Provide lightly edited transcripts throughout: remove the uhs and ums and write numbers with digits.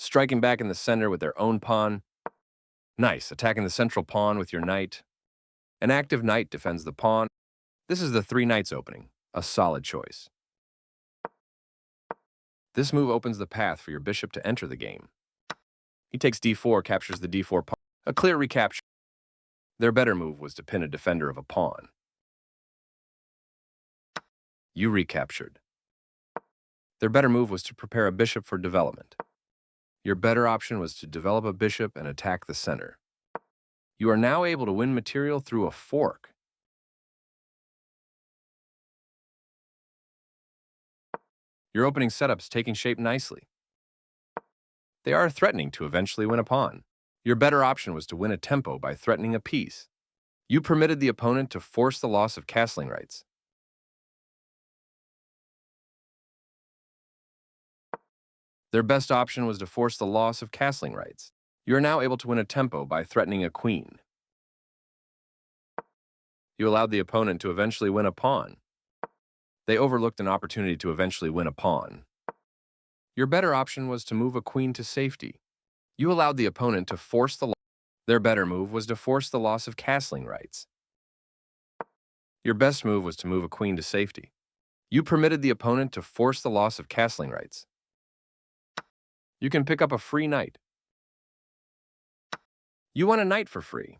striking back in the center with their own pawn. Nice, attacking the central pawn with your knight. An active knight defends the pawn. This is the three knights opening, a solid choice. This move opens the path for your bishop to enter the game. He takes d4, captures the d4 pawn, a clear recapture. Their better move was to pin a defender of a pawn. You recaptured. Their better move was to prepare a bishop for development. Your better option was to develop a bishop and attack the center. You are now able to win material through a fork. Your opening setup's taking shape nicely. They are threatening to eventually win a pawn. Your better option was to win a tempo by threatening a piece. You permitted the opponent to force the loss of castling rights. Their best option was to force the loss of castling rights. You are now able to win a tempo by threatening a queen. You allowed the opponent to eventually win a pawn. They overlooked an opportunity to eventually win a pawn. Your better option was to move a queen to safety. You allowed the opponent to force the loss. Their better move was to force the loss of castling rights. Your best move was to move a queen to safety. You permitted the opponent to force the loss of castling rights. You can pick up a free knight. You won a knight for free.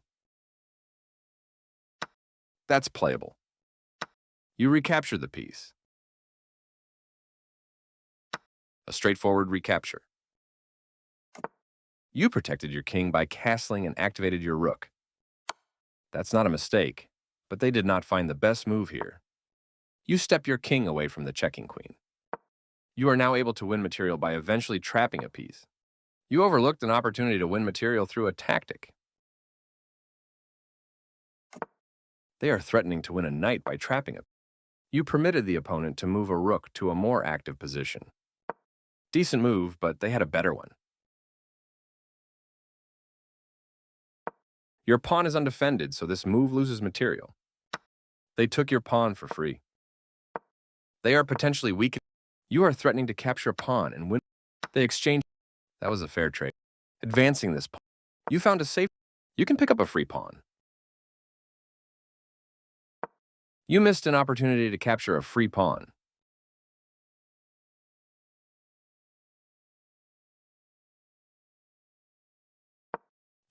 That's playable. You recaptured the piece. A straightforward recapture. You protected your king by castling and activated your rook. That's not a mistake, but they did not find the best move here. You step your king away from the checking queen. You are now able to win material by eventually trapping a piece. You overlooked an opportunity to win material through a tactic. They are threatening to win a knight by trapping it. You permitted the opponent to move a rook to a more active position. Decent move, but they had a better one. Your pawn is undefended, so this move loses material. They took your pawn for free. They are potentially weak. You are threatening to capture a pawn and win. They exchange. That was a fair trade. Advancing this pawn. You found a safe. You can pick up a free pawn. You missed an opportunity to capture a free pawn.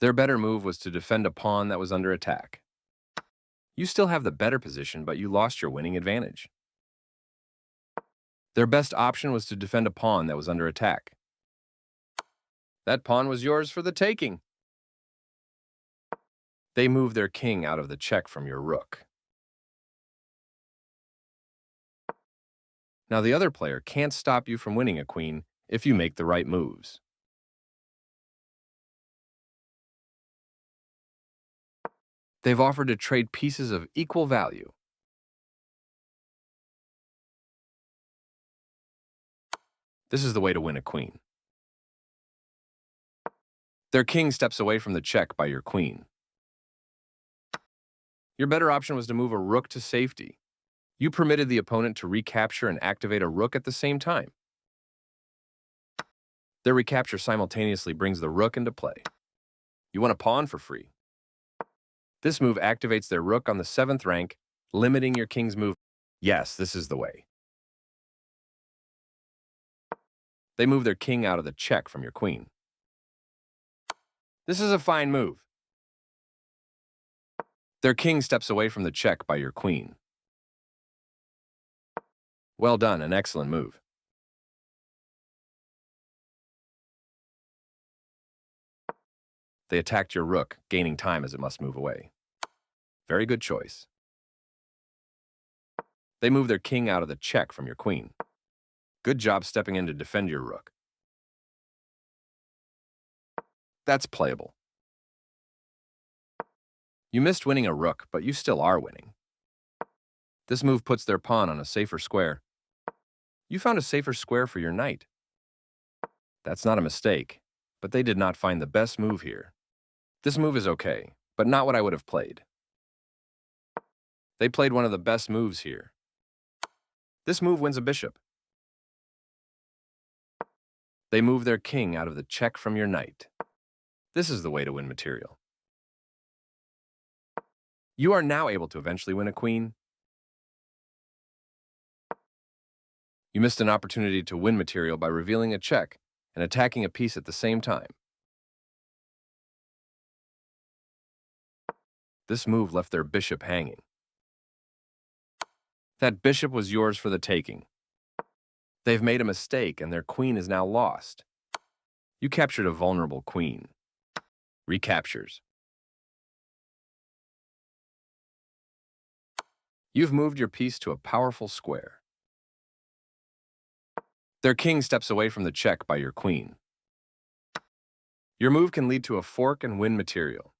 Their better move was to defend a pawn that was under attack. You still have the better position, but you lost your winning advantage. Their best option was to defend a pawn that was under attack. That pawn was yours for the taking. They moved their king out of the check from your rook. Now the other player can't stop you from winning a queen if you make the right moves. They've offered to trade pieces of equal value. This is the way to win a queen. Their king steps away from the check by your queen. Your better option was to move a rook to safety. You permitted the opponent to recapture and activate a rook at the same time. Their recapture simultaneously brings the rook into play. You won a pawn for free. This move activates their rook on the 7th rank, limiting your king's move. Yes, this is the way. They move their king out of the check from your queen. This is a fine move. Their king steps away from the check by your queen. Well done, an excellent move. They attacked your rook, gaining time as it must move away. Very good choice. They move their king out of the check from your queen. Good job stepping in to defend your rook. That's playable. You missed winning a rook, but you still are winning. This move puts their pawn on a safer square. You found a safer square for your knight. That's not a mistake, but they did not find the best move here. This move is okay, but not what I would have played. They played one of the best moves here. This move wins a bishop. They move their king out of the check from your knight. This is the way to win material. You are now able to eventually win a queen. You missed an opportunity to win material by revealing a check and attacking a piece at the same time. This move left their bishop hanging. That bishop was yours for the taking. They've made a mistake and their queen is now lost. You captured a vulnerable queen. Recaptures. You've moved your piece to a powerful square. Their king steps away from the check by your queen. Your move can lead to a fork and win material.